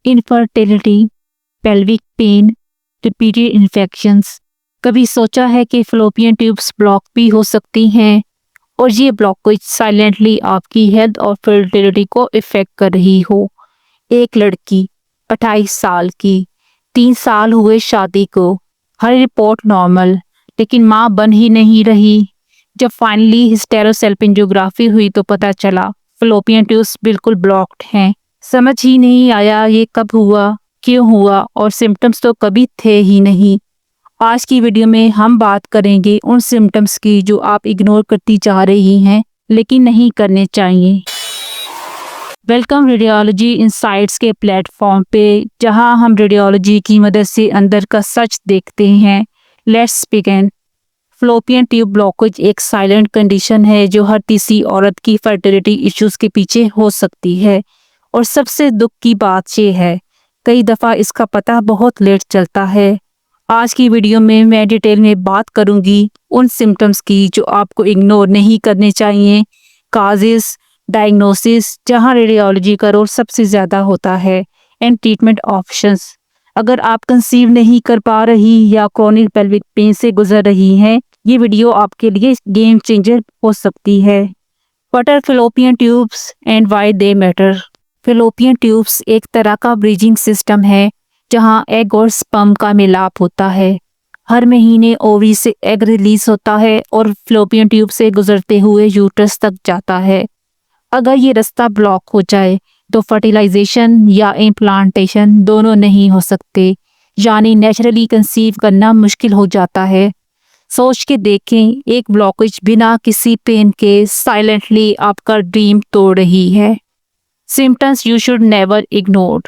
Infertility, pelvic pain, repeated infections. कभी सोचा है कि फलोपियन ट्यूब्स ब्लॉक भी हो सकती हैं और ये ब्लॉकेज साइलेंटली आपकी हेल्थ और फर्टिलिटी को इफेक्ट कर रही हो। एक लड़की 28 साल की, 3 साल हुए शादी को, हर रिपोर्ट नॉर्मल, लेकिन माँ बन ही नहीं रही। जब फाइनली हिस्टेरोसेल्पिंजियोग्राफी हुई तो पता चला फलोपियन ट्यूब्स बिल्कुल ब्लॉक्ड हैं। समझ ही नहीं आया ये कब हुआ, क्यों हुआ, और सिम्टम्स तो कभी थे ही नहीं। आज की वीडियो में हम बात करेंगे उन सिम्टम्स की जो आप इग्नोर करती जा रही हैं लेकिन नहीं करने चाहिए। वेलकम रेडियोलॉजी इनसाइट्स के प्लेटफॉर्म पे, जहां हम रेडियोलॉजी की मदद से अंदर का सच देखते हैं। Let's begin. Fallopian tube blockage एक साइलेंट कंडीशन है जो हर तीसरी औरत की फर्टिलिटी इश्यूज के पीछे हो सकती है। और सबसे दुख की बात यह है, कई दफ़ा इसका पता बहुत लेट चलता है। आज की वीडियो में मैं डिटेल में बात करूंगी उन सिम्टम्स की जो आपको इग्नोर नहीं करने चाहिए, काजेस, डायग्नोसिस जहां रेडियोलॉजी का रोल सबसे ज़्यादा होता है, एंड ट्रीटमेंट ऑप्शंस। अगर आप कंसीव नहीं कर पा रही या क्रोनिक पेल्विक पेन से गुजर रही हैं, ये वीडियो आपके लिए गेम चेंजर हो सकती है। What are fallopian tubes and why they matter? Fallopian tubes एक तरह का ब्रीजिंग सिस्टम है जहां एग और स्पर्म का मिलाप होता है। हर महीने ओवरी से एग रिलीज होता है और फलोपियन ट्यूब से गुजरते हुए यूट्रस तक जाता है। अगर ये रास्ता ब्लॉक हो जाए तो फर्टिलाइजेशन या इम्प्लांटेशन दोनों नहीं हो सकते, यानी नेचुरली कंसीव करना मुश्किल हो जाता है। सोच के देखें, एक ब्लॉकेज बिना किसी पेन के साइलेंटली आपका ड्रीम तोड़ रही है। Symptoms you should never ignore.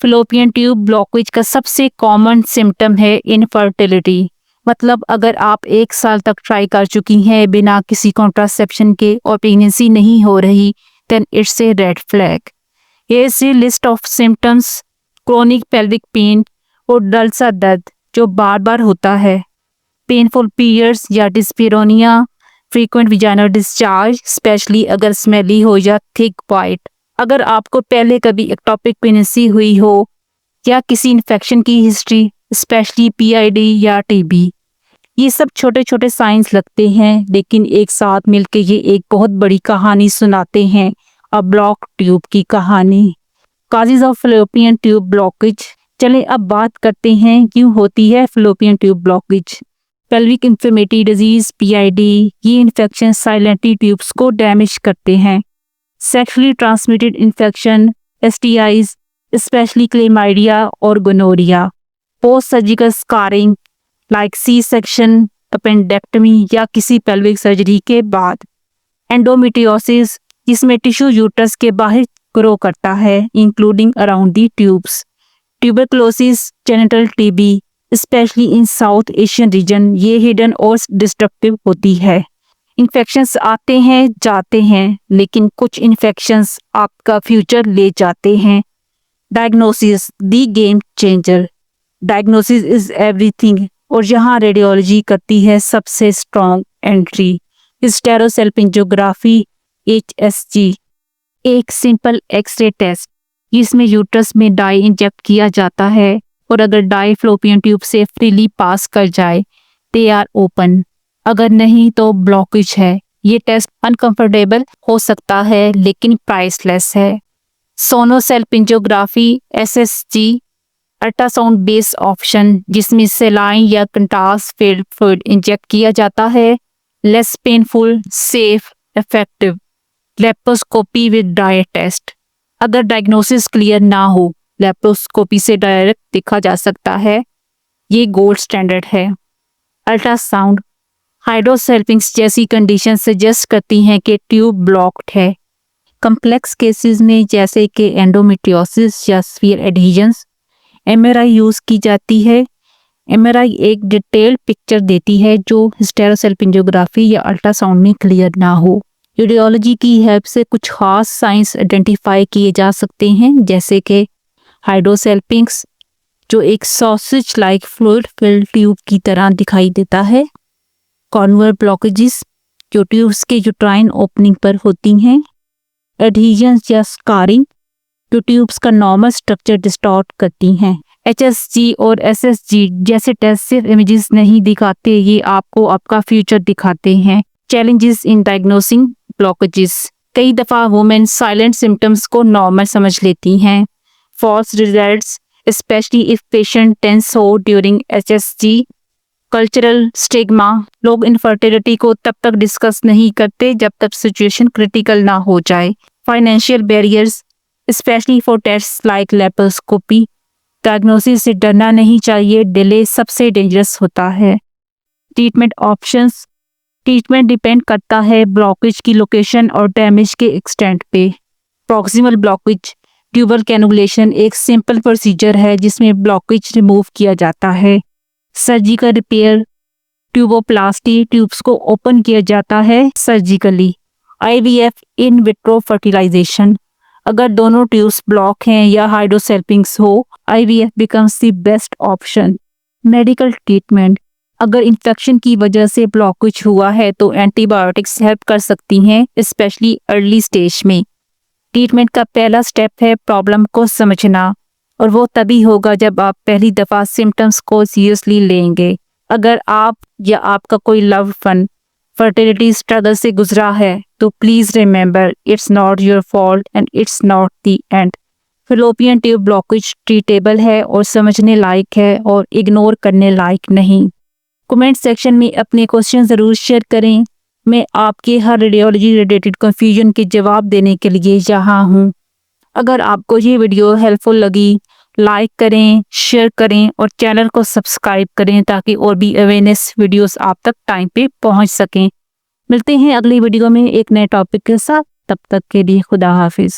Fallopian tube blockage का सबसे कॉमन सिम्टम है इनफर्टिलिटी। मतलब अगर आप 1 साल तक ट्राई कर चुकी हैं बिना किसी कॉन्ट्रासेप्शन के और प्रेगनेंसी नहीं हो रही, then it's a red flag. ये see list of symptoms: chronic pelvic pain और डल सा दर्द जो बार बार होता है, पेनफुल पीरियड्स या डिस्पेरोनिया, फ्रीक्वेंट विजाइनल डिस्चार्ज स्पेशली अगर स्मेली हो या थिक वाइट, अगर आपको पहले कभी एक्टोपिक प्रेगनेंसी हुई हो या किसी इन्फेक्शन की हिस्ट्री स्पेशली पीआईडी या टीबी। ये सब छोटे छोटे साइंस लगते हैं लेकिन एक साथ मिलके ये एक बहुत बड़ी कहानी सुनाते हैं, अ ब्लॉक ट्यूब की कहानी। Causes of fallopian tube blockage. चलें अब बात करते हैं क्यों होती है fallopian tube blockage. Pelvic inflammatory disease PID, ये इन्फेक्शन साइलेंटली ट्यूब्स को डैमेज करते हैं। Sexually transmitted infection STIs specially chlamydia और gonorrhoea. Post surgical scarring like C section, appendectomy या किसी पेल्विक सर्जरी के बाद। एंडोमेट्रियोसिस, जिसमें टिश्यू यूट्रस के बाहर ग्रो करता है including around the tubes. Tuberculosis, genital TB specially in south Asian region, ये हिडन और डिस्ट्रक्टिव होती है। इन्फेक्शंस आते हैं जाते हैं लेकिन कुछ इन्फेक्शंस आपका फ्यूचर ले जाते हैं। Diagnosis, the game changer. Diagnosis is everything और यहाँ रेडियोलॉजी करती है सबसे स्ट्रॉन्ग एंट्री। हिस्टेरोसेल्पिंजियोग्राफी HSG, एक सिंपल एक्सरे टेस्ट जिसमें यूट्रस में डाई इंजेक्ट किया जाता है और अगर डाई फलोपियन ट्यूब से फ्रीली पास कर जाए दे आर ओपन, अगर नहीं तो ब्लॉकेज है। ये टेस्ट अनकंफर्टेबल हो सकता है लेकिन प्राइसलेस है। सोनोसेल्पिंजियोग्राफी SSG, अल्ट्रासाउंड बेस्ड ऑप्शन जिसमें सेलाइन या कंट्रास्ट फील्ड फ्लूइड इंजेक्ट किया जाता है। Less painful, safe, effective. Laparoscopy with dye test, अगर डायग्नोसिस क्लियर ना हो लेप्रोस्कोपी से डायरेक्ट देखा जा सकता है, ये गोल्ड स्टैंडर्ड है। अल्ट्रासाउंड हाइड्रोसेल्पिंग्स जैसी कंडीशन सजेस्ट करती हैं कि ट्यूब ब्लॉक्ड है। कम्प्लेक्स केसेस में जैसे कि एंडोमेट्रियोसिस या स्फीयर एडहेजन्स MRI यूज़ की जाती है। MRI एक डिटेल्ड पिक्चर देती है जो हिस्टेरोसेल्पिंजियोग्राफी या अल्ट्रासाउंड में क्लियर ना हो। रेडियोलॉजी की हेल्प से कुछ खास साइंस आइडेंटिफाई किए जा सकते हैं जैसे कि हाइड्रोसेल्पिंग्स जो एक sausage like fluid filled tube की तरह दिखाई देता है। कॉन्वर ब्लॉकेजेस जो ट्यूब्स के यूट्राइन ओपनिंग पर होती हैं। एडहेजन्स या स्कारिंग जो ट्यूब्स का नॉर्मल स्ट्रक्चर डिस्टॉर्ट करती हैं। HSG और SSG जैसे टेस्ट सिर्फ इमेजेस नहीं दिखाते, ये आपको आपका फ्यूचर दिखाते हैं। Challenges in diagnosing blockages. कई दफ़ा वुमेन साइलेंट सिम्टम्स को नॉर्मल समझ लेती हैं। False results specially if patient tense हो ड्यूरिंग HSG। Cultural stigma. लोग इनफर्टिलिटी को तब तक डिस्कस नहीं करते जब तक सिचुएशन क्रिटिकल ना हो जाए। Financial barriers specially for taste like laparoscopy. Diagnosis से डरना नहीं चाहिए, डिले सबसे डेंजरस होता है। Treatment options. ट्रीटमेंट डिपेंड करता है ब्लॉकेज की लोकेशन और डैमेज के एक्सटेंट पे। प्रॉक्सिमल ब्लॉकेज ट्यूबल कैनुलेशन एक सिंपल प्रोसीजर है जिसमें ब्लॉकेज रिमूव किया जाता है। सर्जिकल रिपेयर ट्यूबोप्लास्टी ट्यूब्स को ओपन किया जाता है surgically. IVF in vitro fertilization. अगर दोनों ट्यूब्स ब्लॉक हैं या हाइड्रोसेल्पिंग्स हो, IVF becomes the best option. Medical treatment. अगर इन्फेक्शन की वजह से ब्लॉकेज हुआ है तो एंटीबायोटिक्स हेल्प कर सकती हैं, स्पेशली अर्ली स्टेज में। ट्रीटमेंट का पहला स्टेप है प्रॉब्लम को समझना, और वो तभी होगा जब आप पहली दफ़ा सिम्टम्स को सीरियसली लेंगे। अगर आप या आपका कोई लव्ड वन फर्टिलिटी स्ट्रगल से गुजरा है तो please remember it's not your fault and it's not the end. Fallopian tube blockage treatable है और समझने लायक है और इग्नोर करने लायक नहीं। कमेंट सेक्शन में अपने क्वेश्चन ज़रूर शेयर करें। मैं आपके हर रेडियोलॉजी रिलेटेड कन्फ्यूजन के जवाब देने के लिए यहाँ हूँ। अगर आपको ये वीडियो हेल्पफुल लगी, लाइक करें, शेयर करें और चैनल को सब्सक्राइब करें ताकि और भी अवेयरनेस वीडियोस आप तक टाइम पे पहुंच सकें। मिलते हैं अगली वीडियो में एक नए टॉपिक के साथ। तब तक के लिए खुदा हाफिज़।